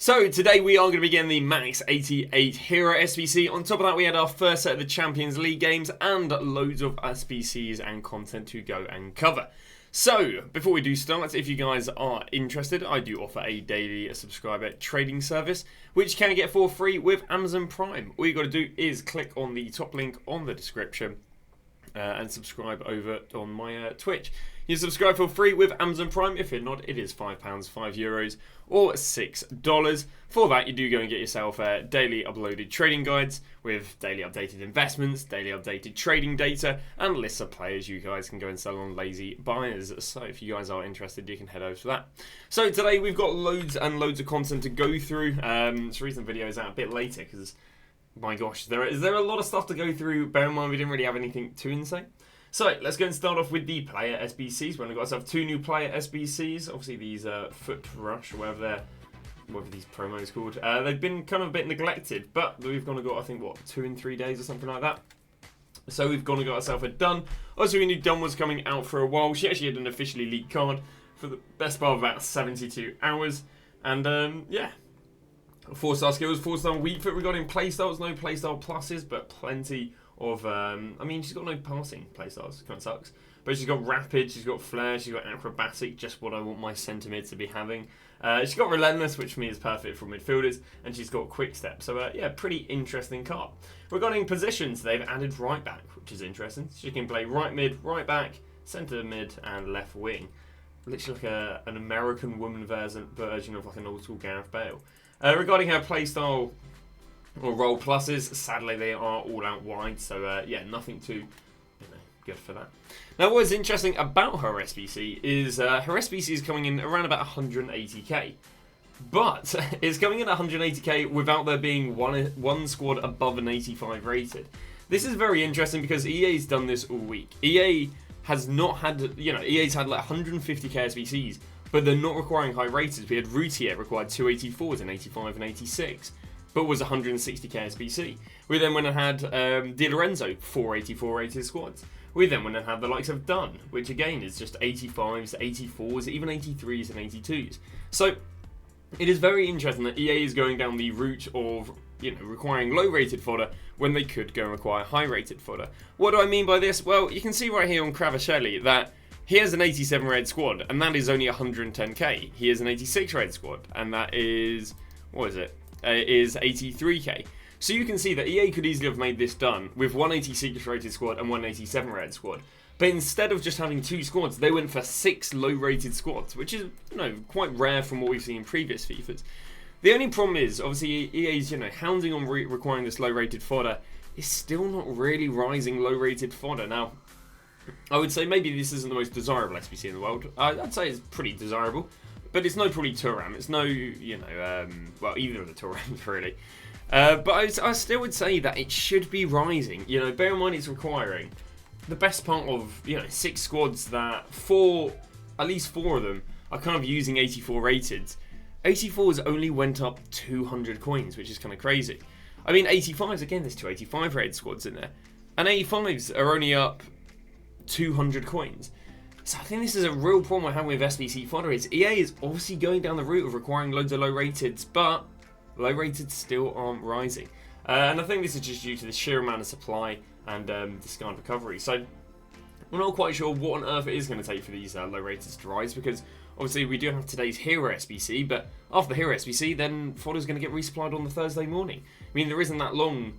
So today we are going to be getting the Max 88 Hero SBC. On top of that we had our first set of the Champions League games and loads of SBCs and content to go and cover. So before we do start, if you guys are interested, I do offer a daily subscriber trading service which you can get for free with Amazon Prime. All you got to do is click on the top link on the description and subscribe over on my Twitch. You subscribe for free with Amazon Prime. If you're not, it is £5, €5, or $6. For that, you do go and get yourself daily uploaded trading guides with daily updated investments, daily updated trading data, and lists of players you guys can go and sell on lazy buyers. So if you guys are interested, you can head over to that. So today we've got loads and loads of content to go through. This recent video is out a bit later because, my gosh, there is a lot of stuff to go through. Bear in mind we didn't really have anything too insane. So let's go and start off with the player SBCs. We've only got ourselves 2 new player SBCs. Obviously these Foot Rush, or whatever these promos called. They've been kind of a bit neglected, but we've gone and got, I think, what, 2 in 3 days or something like that. So we've gone and got ourselves a Dunn. Also, we knew Dunn was coming out for a while. She actually had an officially leaked card for the best part of about 72 hours. And yeah, 4-star skills, 4-star weak foot. We got in playstyles, no playstyle pluses, but plenty of, I mean, she's got no passing playstyles, kind of sucks. But she's got rapid, she's got flair, she's got acrobatic, just what I want my centre mid to be having. She's got relentless, which for me is perfect for midfielders, and she's got quick step. So yeah, pretty interesting card. Regarding positions, they've added right back, which is interesting. She can play right mid, right back, centre mid, and left wing. Literally like an American woman version of like an old school Gareth Bale. Regarding her playstyle or role pluses, sadly they are all out wide, so yeah, nothing too good for that. Now, what is interesting about her SBC is her SBC is coming in around about 180k, but it's coming in at 180k without there being one squad above an 85 rated. This is very interesting because EA's done this all week. EA has not had, EA's had like 150k SBCs, but they're not requiring high rated. We had Routier required 284s in 85 and 86. But was 160k SBC. We then went and had Di Lorenzo, 484 rated squads. We then went and had the likes of Dunn, which again is just 85s, 84s, even 83s and 82s. So it is very interesting that EA is going down the route of requiring low rated fodder when they could go and require high rated fodder. What do I mean by this? Well, you can see right here on Cravashelli that he has an 87 rated squad, and that is only 110k. He has an 86 rated squad, and that is, what is it? Is 83k. So you can see that EA could easily have made this done with 186 rated squad and 187 rated squad. But instead of just having 2 squads, they went for 6 low rated squads, which is quite rare from what we've seen in previous FIFAs. The only problem is, obviously, EA's hounding on requiring this low rated fodder is still not really rising low rated fodder. Now, I would say maybe this isn't the most desirable SBC in the world. I'd say it's pretty desirable. But it's no probably Turam. It's no, well, either of the Turams really. But I still would say that it should be rising. Bear in mind it's requiring the best part of 6 squads that at least 4 of them are kind of using 84 rated. 84s only went up 200 coins, which is kind of crazy. I mean 85s, again, there's 2 85 rated squads in there, and 85s are only up 200 coins. So I think this is a real problem we're having with SBC fodder. EA is obviously going down the route of requiring loads of low rateds, but low rateds still aren't rising. And I think this is just due to the sheer amount of supply and discard recovery. So we're not quite sure what on earth it is going to take for these low rateds to rise, because obviously we do have today's Hero SBC, but after the Hero SBC, then fodder's going to get resupplied on the Thursday morning. I mean, there isn't that long,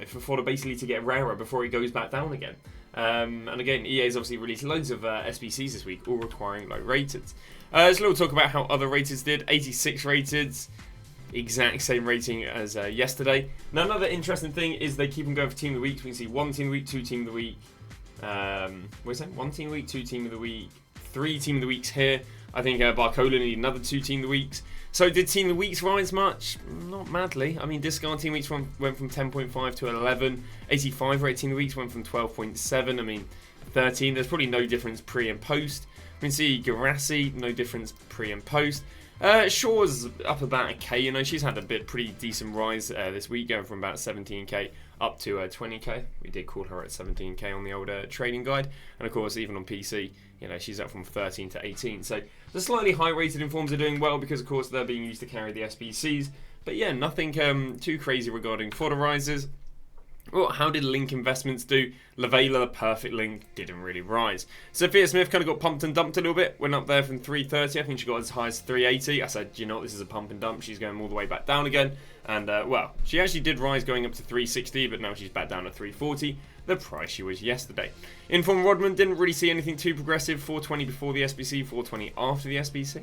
for fodder basically to get rarer before it goes back down again. And again, EA's obviously released loads of SBCs this week, all requiring low rateds. So we'll talk about how other rateds did. 86 rateds, exact same rating as yesterday. Now, another interesting thing is they keep on going for team of the week. We can see 1 team of the week, 2 team of the week. What is that? 1 team of the week, 2 team of the week, 3 team of the weeks here. I think Barcola needed another 2 team of the weeks. So did team of the weeks rise much? Not madly. I mean, discard team of the weeks went from 10.5 to 11. 85 rate team of the weeks went from 12.7. I mean, 13. There's probably no difference pre and post. We can see Garassi, no difference pre and post. Shaw's up about a K. She's had a pretty decent rise this week, going from about 17k up to 20k. We did call her at 17k on the old trading guide, and of course, even on PC, she's up from 13 to 18. So The slightly high rated informs are doing well because of course they're being used to carry the SBCs. But yeah, nothing too crazy regarding fodder rises. Well, how did Link investments do? Lavela, perfect Link, didn't really rise. Sophia Smith kind of got pumped and dumped a little bit. Went up there from 330. I think she got as high as 380. I said, you know what, this is a pump and dump. She's going all the way back down again. And, well, she actually did rise going up to 360, but now she's back down to 340. The price she was yesterday. Inform Rodman didn't really see anything too progressive. 420 before the SBC, 420 after the SBC.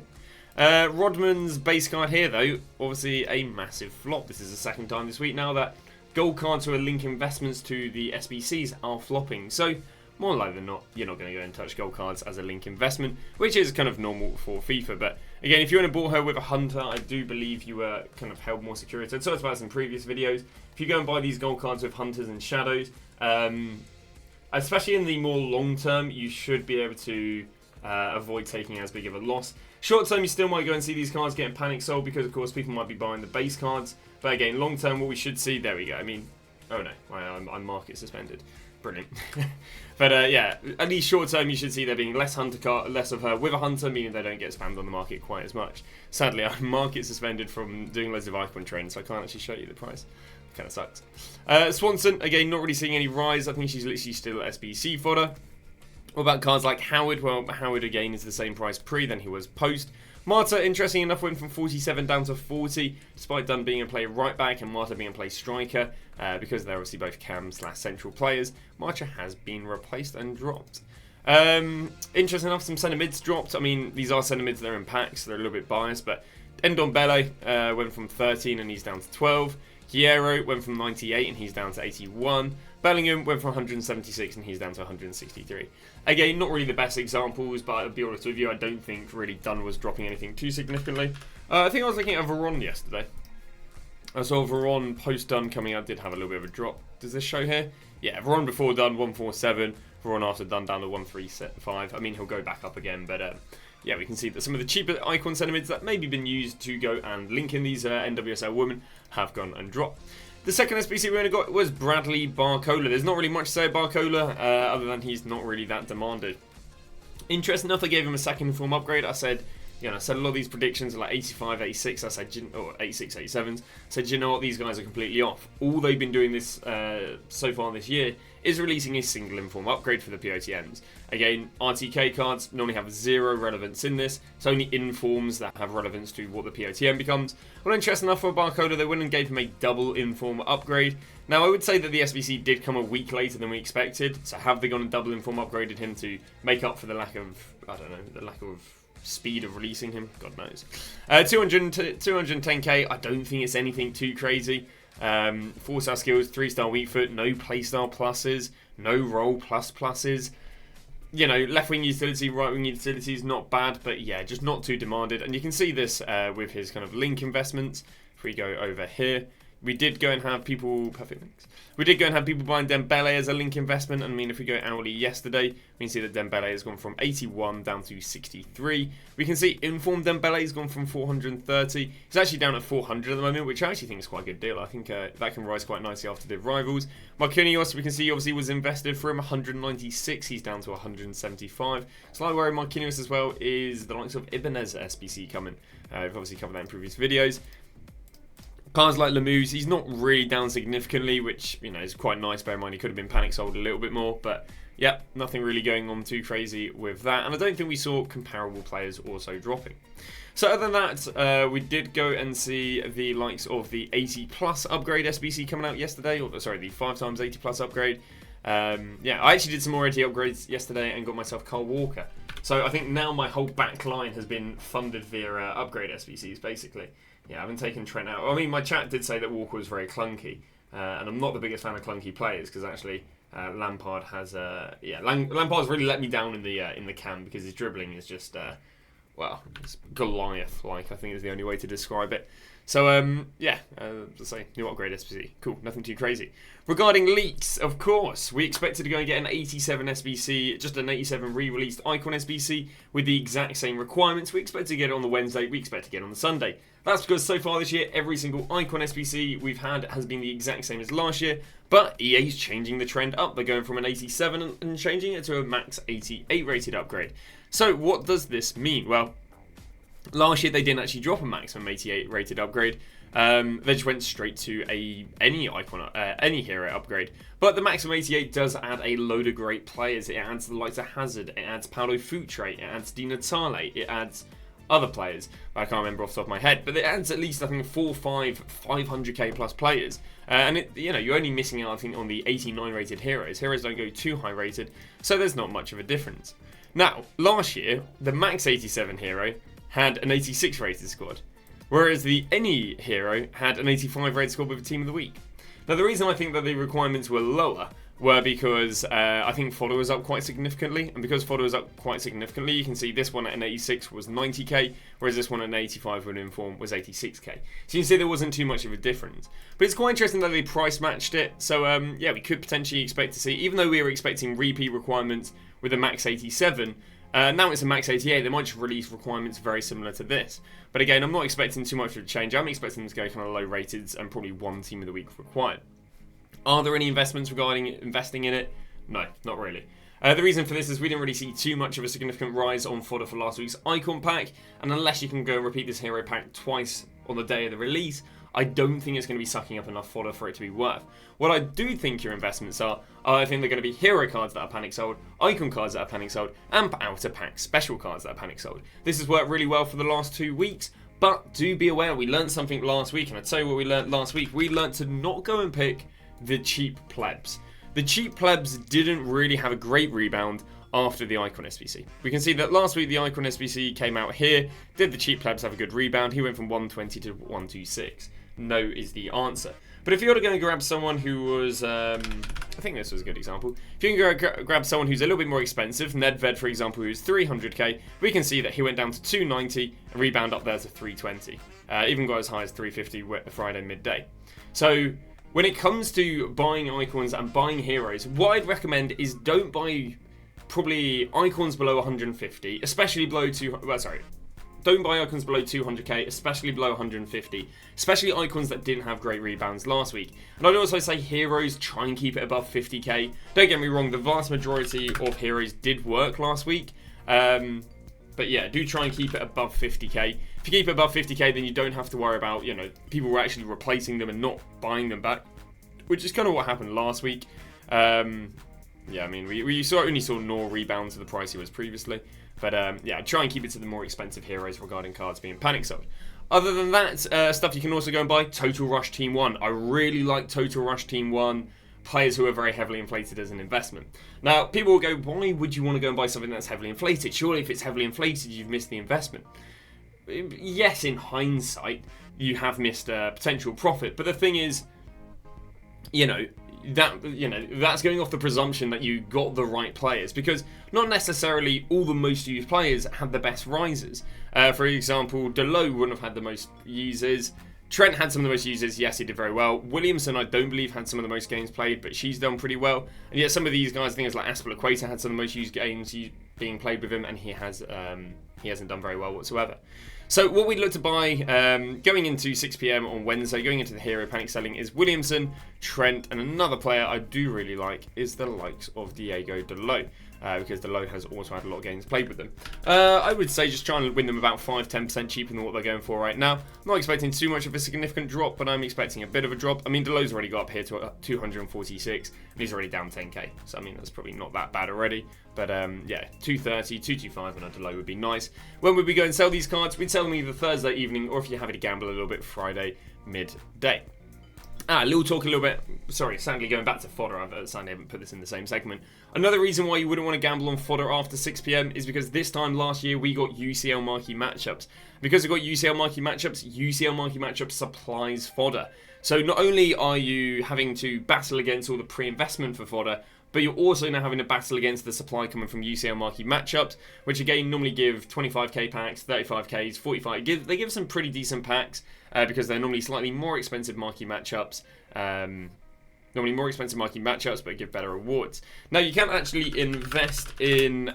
Rodman's base card here, though, obviously a massive flop. This is the second time this week now that gold cards who are link investments to the SBCs are flopping. So, more likely than not, you're not going to go and touch gold cards as a link investment, which is kind of normal for FIFA. But again, if you want to bought her with a hunter, I do believe you were kind of held more secure. I talked about this in previous videos. If you go and buy these gold cards with hunters and shadows, especially in the more long term, you should be able to avoid taking as big of a loss. Short term, you still might go and see these cards getting panic sold because, of course, people might be buying the base cards. But again, long term, what we should see, there we go. I mean, oh no, I'm market suspended. Brilliant. But yeah, at least short term, you should see there being less less of her with a hunter, meaning they don't get spammed on the market quite as much. Sadly, I'm market suspended from doing loads of icon trends, so I can't actually show you the price. Kind of sucks. Swanson, again, not really seeing any rise. I think she's literally still SBC fodder. What about cards like Howard? Well, Howard again is the same price pre than he was post. Marta, interesting enough, went from 47 down to 40, despite Dunn being a play right back and Marta being a play striker, because they're obviously both cam/central players. Marta has been replaced and dropped. Interesting enough, some centre mids dropped. I mean, these are centre mids, they're in packs, so they're a little bit biased, but Ndombele went from 13 and he's down to 12. Hierro went from 98 and he's down to 81. Bellingham went from 176 and he's down to 163. Again, not really the best examples, but I'll be honest with you, I don't think really Dunn was dropping anything too significantly. I think I was looking at Veron yesterday. I saw Veron post Dunn coming out, did have a little bit of a drop. Does this show here? Yeah, Veron before Dunn, 147. Veron after Dunn down to 135. I mean, he'll go back up again, but yeah, we can see that some of the cheaper icon centimeters that maybe been used to go and link in these NWSL women have gone and dropped. The second SBC we only got was Bradley Barcola. There's not really much to say about Barcola, other than he's not really that demanded. Interesting enough, I gave him a second inform upgrade. I said, you know, I said a lot of these predictions are like 85, 86. I said, or 86, 87s. I said, you know what, these guys are completely off. All they've been doing this so far this year is releasing a single inform upgrade for the POTMs. Again, RTK cards normally have zero relevance in this. It's only informs that have relevance to what the POTM becomes. Well, interesting enough for Barcola, they went and gave him a double inform upgrade. Now, I would say that the SBC did come a week later than we expected. So have they gone and double inform upgraded him to make up for the lack of, I don't know, the lack of speed of releasing him? God knows. 210k, I don't think it's anything too crazy. 4-star skills, 3-star weak foot, no playstyle pluses, no role pluses. You know, left wing utility, right wing utility is not bad, but yeah, just not too demanded. And you can see this with his kind of link investments. If we go over here, we did go and have people, perfect links. We did go and have people buying Dembele as a link investment. I mean, if we go hourly yesterday, we can see that Dembele has gone from 81 down to 63. We can see informed Dembele has gone from 430. He's actually down at 400 at the moment, which I actually think is quite a good deal. I think that can rise quite nicely after the rivals. Marquinhos, we can see obviously was invested for him 196. He's down to 175. Slightly worry Marquinhos as well is the likes of Ibanez SBC coming. We've obviously covered that in previous videos. Cards like Lemuse, he's not really down significantly, which, you know, is quite nice. Bear in mind, he could have been panic sold a little bit more, but yeah, nothing really going on too crazy with that. And I don't think we saw comparable players also dropping. So other than that, we did go and see the likes of the 80 plus upgrade SBC coming out yesterday, or sorry, the 5x 80 plus upgrade. Yeah, I actually did some more 80 upgrades yesterday and got myself Carl Walker. So I think now my whole back line has been funded via upgrade SBCs, basically. Yeah, I haven't taken Trent out. I mean, my chat did say that Walker was very clunky, and I'm not the biggest fan of clunky players because actually Lampard has Lampard's really let me down in the cam because his dribbling is just well, it's Goliath-like, I think is the only way to describe it. So yeah, let's say new upgrade SBC. Cool, nothing too crazy. Regarding leaks, of course, we expected to go and get an 87 SBC, just an 87 re-released Icon SBC with the exact same requirements. We expect to get it on the Wednesday, we expect to get it on the Sunday. That's because so far this year, every single Icon SBC we've had has been the exact same as last year, but EA's changing the trend up. They're going from an 87 and changing it to a max 88 rated upgrade. So what does this mean? Well, Last year they didn't actually drop a maximum 88 rated upgrade. They just went straight to any hero upgrade. But the maximum 88 does add a load of great players. It adds the likes of Hazard, it adds Paulo Futre, it adds Di Natale, it adds other players I can't remember off the top of my head, but it adds at least I think 4 or 5 500k plus players, and you're only missing out I think on the 89 rated heroes. Heroes don't go too high rated, so there's not much of a difference. Now last year the max 87 hero had an 86 rated squad, whereas the any hero had an 85 rated squad with a team of the week. Now the reason I think that the requirements were lower were because I think Fodder was up quite significantly, and because Fodder was up quite significantly, you can see this one at an 86 was 90k, whereas this one at an 85 with inform was 86k. So you can see there wasn't too much of a difference. But it's quite interesting that they price matched it, so yeah, we could potentially expect to see, even though we were expecting repeat requirements with a max 87, now it's a max 88, they might just release requirements very similar to this. But again, I'm not expecting too much of a change. I'm expecting them to go kind of low rated and probably one team of the week required. Are there any investments regarding investing in it? No, not really. The reason for this is we didn't really see too much of a significant rise on fodder for last week's icon pack, and unless you can go and repeat this hero pack twice on the day of the release, I don't think it's going to be sucking up enough fodder for it to be worth. What I do think your investments are I think they're going to be hero cards that are panic sold, icon cards that are panic sold, and outer pack special cards that are panic sold. This has worked really well for the last 2 weeks, but do be aware, we learned something last week, and I'll tell you what we learned last week. We learned to not go and pick the cheap plebs. The cheap plebs didn't really have a great rebound after the Icon SBC. We can see that last week the Icon SBC came out here. Did the cheap plebs have a good rebound? He went from 120 to 126. No is the answer. But if you're going to grab someone who was, I think this was a good example. If you can go grab someone who's a little bit more expensive, Nedved for example, who's 300k, we can see that he went down to 290 and rebound up there to 320. Even got as high as 350 Friday midday. So when it comes to buying icons and buying heroes, what I'd recommend is don't buy probably icons below 150, especially below don't buy icons below 200k, especially below 150, especially icons that didn't have great rebounds last week. And I'd also say heroes, try and keep it above 50k. Don't get me wrong, the vast majority of heroes did work last week. But yeah, do try and keep it above 50k. If you keep it above 50k, then you don't have to worry about, people were actually replacing them and not buying them back, which is kind of what happened last week. Yeah, I mean, we only saw no rebounds to the price he was previously. But yeah, try and keep it to the more expensive heroes regarding cards being panic sold. Other than that, stuff you can also go and buy, Total Rush Team 1. I really like Total Rush Team 1. Players who are very heavily inflated as an investment. Now, people will go, why would you want to go and buy something that's heavily inflated? Surely if it's heavily inflated, you've missed the investment. Yes, in hindsight, you have missed a potential profit. But the thing is, that's going off the presumption that you got the right players, because not necessarily all the most used players had the best rises. For example, Delo wouldn't have had the most users. Trent had some of the most users, yes, he did very well. Williamson, I don't believe, had some of the most games played, but she's done pretty well. And yet some of these guys, I think it's like Aspilicueta had some of the most used games being played with him, and he hasn't done very well whatsoever. So what we'd look to buy going into 6 PM on Wednesday, going into the hero panic selling, is Williamson, Trent, and another player I do really like is the likes of Diego Delo. Because Delo has also had a lot of games played with them. I would say just try and win them about 5-10% cheaper than what they're going for right now. I'm not expecting too much of a significant drop, but I'm expecting a bit of a drop. I mean, Delo's already got up here to 246, and he's already down 10k. So, I mean, that's probably not that bad already. But, yeah, 230, 225 on a Delo would be nice. When would we go and sell these cards? We'd sell them either Thursday evening, or if you're happy to gamble a little bit, Friday midday. Sadly going back to fodder, I haven't put this in the same segment. Another reason why you wouldn't want to gamble on fodder after 6 PM is because this time last year we got UCL marquee matchups. Because we got UCL marquee matchups supplies fodder. So not only are you having to battle against all the pre-investment for fodder, but you're also now having to battle against the supply coming from UCL marquee matchups, which again normally give 25k packs, 35ks, 45. They give some pretty decent packs because they're normally slightly more expensive marquee matchups. But give better rewards. Now you can actually invest in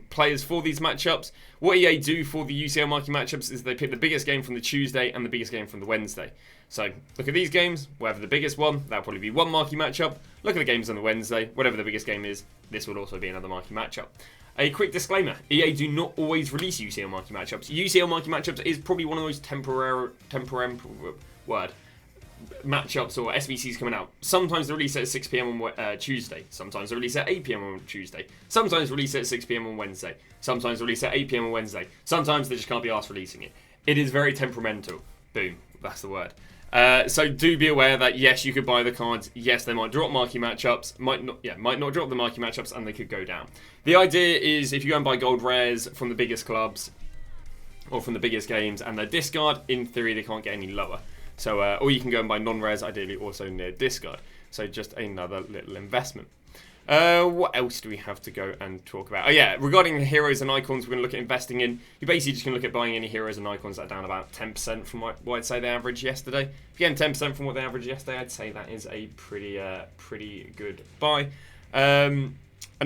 players for these matchups. What EA do for the UCL marquee matchups is they pick the biggest game from the Tuesday and the biggest game from the Wednesday. So look at these games, whatever the biggest one, that'll probably be one marquee matchup. Look at the games on the Wednesday, whatever the biggest game is, this would also be another marquee matchup. A quick disclaimer, EA do not always release UCL marquee matchups. UCL marquee matchups is probably one of those temporary matchups or SBCs coming out. Sometimes they release it at 6 PM on Tuesday. Sometimes they release it at 8 PM on Tuesday. Sometimes they release it at 6 PM on Wednesday. Sometimes they release it at 8 PM on Wednesday. Sometimes they just can't be asked releasing it. It is very temperamental. Boom, that's the word. So do be aware that yes, you could buy the cards. Yes, they might drop marquee matchups. Might not drop the marquee matchups, and they could go down. The idea is if you go and buy gold rares from the biggest clubs or from the biggest games, and they're discard, in theory they can't get any lower. So, or you can go and buy non-res, ideally also near discard. So just another little investment. What else do we have to go and talk about? Oh yeah, regarding the heroes and icons, we're going to look at investing in. You're basically just going to look at buying any heroes and icons that are down about 10% from what I'd say they averaged yesterday. If you're getting 10% from what they averaged yesterday, I'd say that is a pretty good buy. And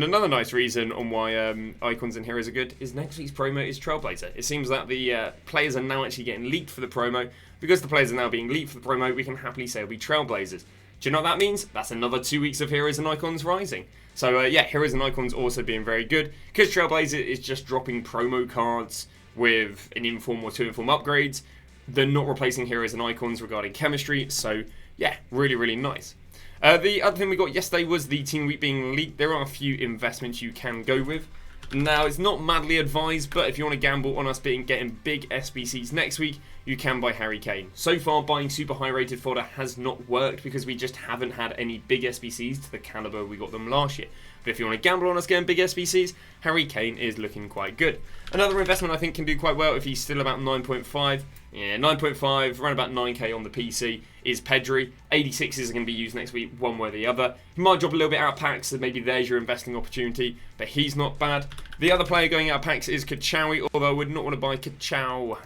another nice reason on why icons and heroes are good is next week's promo is Trailblazer. It seems that the players are now actually getting leaked for the promo. Because the players are now being leaked for the promo, we can happily say it'll be Trailblazers. Do you know what that means? That's another 2 weeks of heroes and icons rising. So yeah, heroes and icons also being very good. Because Trailblazer is just dropping promo cards with an inform or 2 inform upgrades. They're not replacing heroes and icons regarding chemistry. So yeah, really nice. The other thing we got yesterday was the Team Week being leaked. There are a few investments you can go with. Now, it's not madly advised, but if you want to gamble on us getting big SBCs next week, you can buy Harry Kane. So far, buying super high rated fodder has not worked because we just haven't had any big SBCs to the caliber we got them last year. But if you want to gamble on us getting big SBCs, Harry Kane is looking quite good. Another investment I think can do quite well if he's still about 9.5. Yeah, 9.5, around about 9k on the PC is Pedri. 86s are going to be used next week, one way or the other. He might drop a little bit out of packs, so maybe there's your investing opportunity, but he's not bad. The other player going out of packs is Kachawi, although I would not want to buy Kachow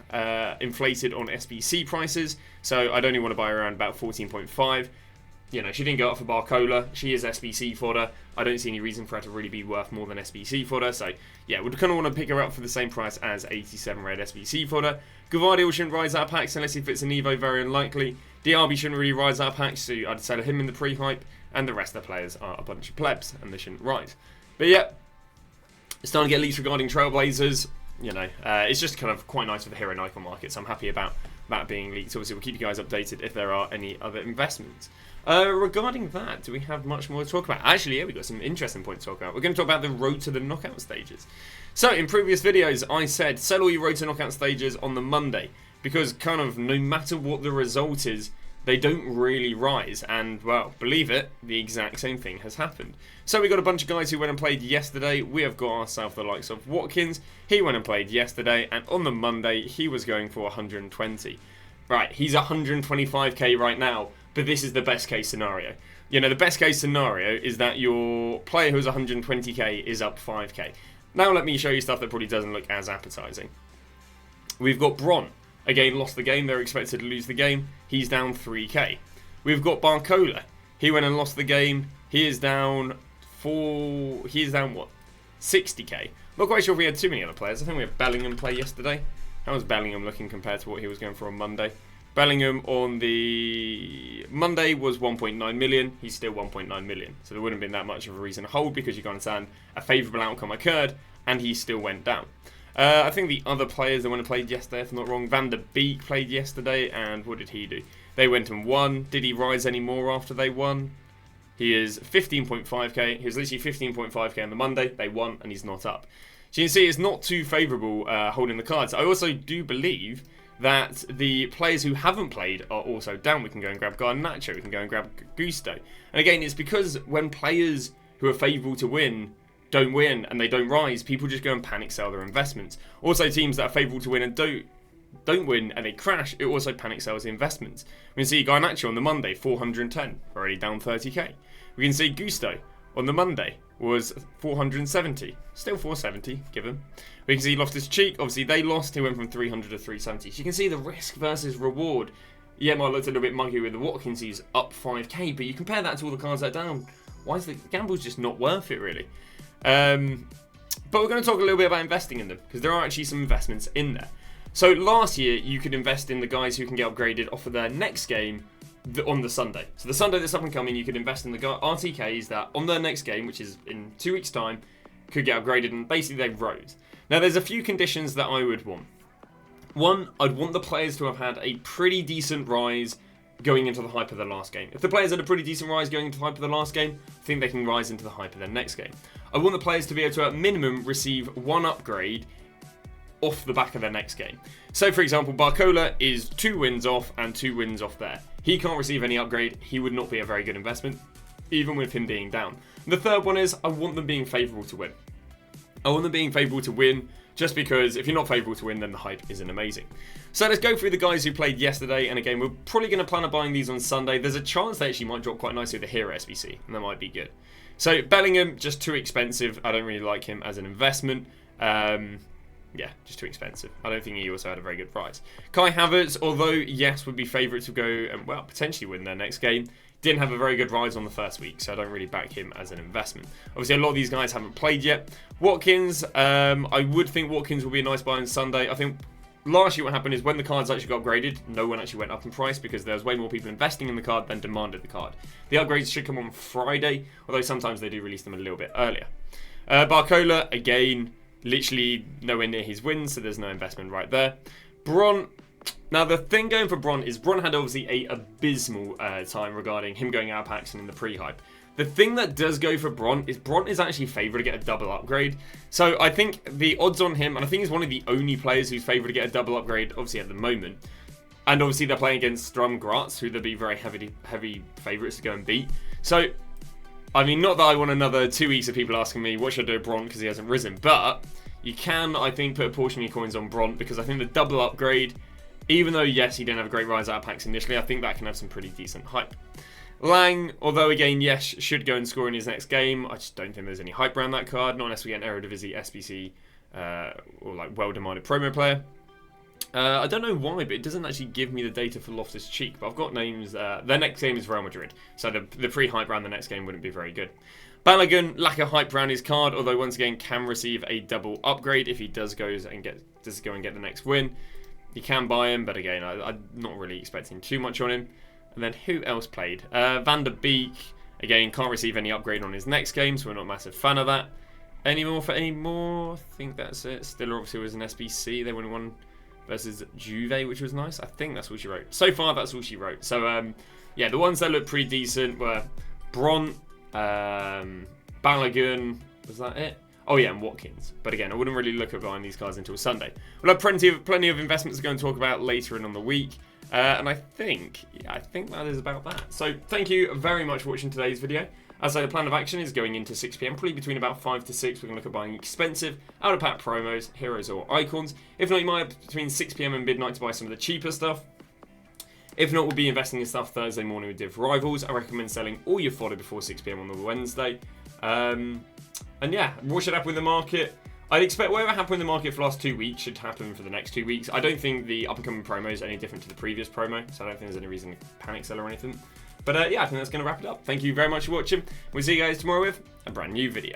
inflated on SBC prices, so I'd only want to buy around about 14.5. You know, she didn't go up for Barcola. She is SBC fodder. I don't see any reason for her to really be worth more than SBC fodder. So, yeah, we'd kind of want to pick her up for the same price as 87 red SBC fodder. Gvardiol shouldn't rise out of packs unless he fits an Evo, very unlikely. Diaby shouldn't really rise out of packs, so I'd sell him in the pre-hype. And the rest of the players are a bunch of plebs, and they shouldn't rise. But, yeah, it's starting to get leaks regarding Trailblazers. You know, it's just kind of quite nice for the hero and icon market, so I'm happy about that being leaked. Obviously, we'll keep you guys updated if there are any other investments. Regarding that, do we have much more to talk about? Actually, yeah, we've got some interesting points to talk about. We're going to talk about the road to the knockout stages. So, in previous videos, I said, sell all your road to knockout stages on the Monday. Because kind of no matter what the result is, they don't really rise. And, well, believe it, the exact same thing has happened. So, we got a bunch of guys who went and played yesterday. We have got ourselves the likes of Watkins. He went and played yesterday. And on the Monday, he was going for 120. Right, he's 125k right now. But this is the best case scenario. You know, the best case scenario is that your player who's 120k is up 5k. Now let me show you stuff that probably doesn't look as appetizing. We've got Bron. Again, lost the game. They're expected to lose the game. He's down 3k. We've got Barcola. He went and lost the game. He is down what? 60k. Not quite sure if we had too many other players. I think we had Bellingham play yesterday. How was Bellingham looking compared to what he was going for on Monday? Bellingham on the Monday was 1.9 million. He's still 1.9 million. So there wouldn't have been that much of a reason to hold because you can understand a favourable outcome occurred and he still went down. I think the other players that went and played yesterday, if I'm not wrong, Van der Beek played yesterday and what did he do? They went and won. Did he rise any more after they won? He is 15.5k. He was literally 15.5k on the Monday. They won and he's not up. So you can see it's not too favourable holding the cards. I also do believe that the players who haven't played are also down. We can go and grab Garnacho, we can go and grab Gusto. And again, it's because when players who are favourable to win don't win and they don't rise, people just go and panic sell their investments. Also, teams that are favourable to win and don't win and they crash, it also panic sells the investments. We can see Garnacho on the Monday, 410, already down 30k. We can see Gusto on the Monday was 470, still 470, give him. We can see Loftus-Cheek, obviously they lost, he went from 300 to 370. So you can see the risk versus reward. Yeah, might look a little bit muggy with the Watkins, he's up 5k, but you compare that to all the cards that are down, why is the gamble's just not worth it really? But we're going to talk a little bit about investing in them, because there are actually some investments in there. So last year, you could invest in the guys who can get upgraded off of their next game on the Sunday. So the Sunday that's up and coming, you could invest in the RTKs that on their next game, which is in 2 weeks' time, could get upgraded, and basically they rose. Now, there's a few conditions that I would want. One, I'd want the players to have had a pretty decent rise going into the hype of their last game. If the players had a pretty decent rise going into the hype of the last game, I think they can rise into the hype of their next game. I want the players to be able to, at minimum, receive one upgrade off the back of their next game. So, for example, Barcola is 2 wins off and 2 wins off there. He can't receive any upgrade. He would not be a very good investment, even with him being down. And the third one is, I want them being favourable to win. I want them being favourable to win, just because if you're not favourable to win, then the hype isn't amazing. So let's go through the guys who played yesterday, and again, we're probably going to plan on buying these on Sunday. There's a chance they actually might drop quite nicely with the Hero SBC, and that might be good. So Bellingham, just too expensive. I don't really like him as an investment. Yeah, just too expensive. I don't think he also had a very good price. Kai Havertz, although yes, would be favourite to go and, well, potentially win their next game, didn't have a very good rise on the first week, so I don't really back him as an investment. Obviously, a lot of these guys haven't played yet. Watkins, I would think Watkins will be a nice buy on Sunday. I think last year what happened is when the cards actually got upgraded, no one actually went up in price because there was way more people investing in the card than demanded the card. The upgrades should come on Friday, although sometimes they do release them a little bit earlier. Barcola, again, literally nowhere near his wins, so there's no investment right there. Bron, now the thing going for Bron is Bron had obviously a abysmal time regarding him going out of packs and in the pre-hype. The thing that does go for Bron is actually favoured to get a double upgrade. So I think the odds on him, and I think he's one of the only players who's favoured to get a double upgrade, obviously at the moment. And obviously they're playing against Strum Graz, who they'll be very heavy favourites to go and beat. So, I mean, not that I want another 2 weeks of people asking me, what should I do with Bron because he hasn't risen. But you can, I think, put a portion of your coins on Bron because I think the double upgrade, even though, yes, he didn't have a great rise out of packs initially, I think that can have some pretty decent hype. Lang, although again, yes, should go and score in his next game. I just don't think there's any hype around that card, not unless we get an Eredivisie, SBC, or like well-demanded promo player. I don't know why, but it doesn't actually give me the data for Loftus-Cheek, but I've got names. Their next game is Real Madrid, so the pre-hype around the next game wouldn't be very good. Balogun, lack of hype around his card, although once again can receive a double upgrade if he does go and get the next win. You can buy him, but again, I'm not really expecting too much on him. And then who else played? Van der Beek, again, can't receive any upgrade on his next game, so we're not a massive fan of that. Any more? I think that's it. Stiller obviously was an SBC. They won one versus Juve, which was nice. I think that's all she wrote. So far, that's all she wrote. So, yeah, the ones that look pretty decent were Bron, Balogun, was that it? Oh yeah, and Watkins. But again, I wouldn't really look at buying these cards until Sunday. We'll have plenty of investments to go and talk about later in on the week. And I think that is about that. So thank you very much for watching today's video. As I say, the plan of action is going into 6 PM, probably between about 5 to 6. We're going to look at buying expensive, out-of-pack promos, heroes or icons. If not, you might have between 6 PM and midnight to buy some of the cheaper stuff. If not, we'll be investing in stuff Thursday morning with Div Rivals. I recommend selling all your fodder before 6 PM on the Wednesday. And yeah, what should happen with the market? I'd expect whatever happened in the market for the last 2 weeks should happen for the next 2 weeks. I don't think the up-and-coming promo is any different to the previous promo, so I don't think there's any reason to panic sell or anything. But yeah, I think that's going to wrap it up. Thank you very much for watching. We'll see you guys tomorrow with a brand new video.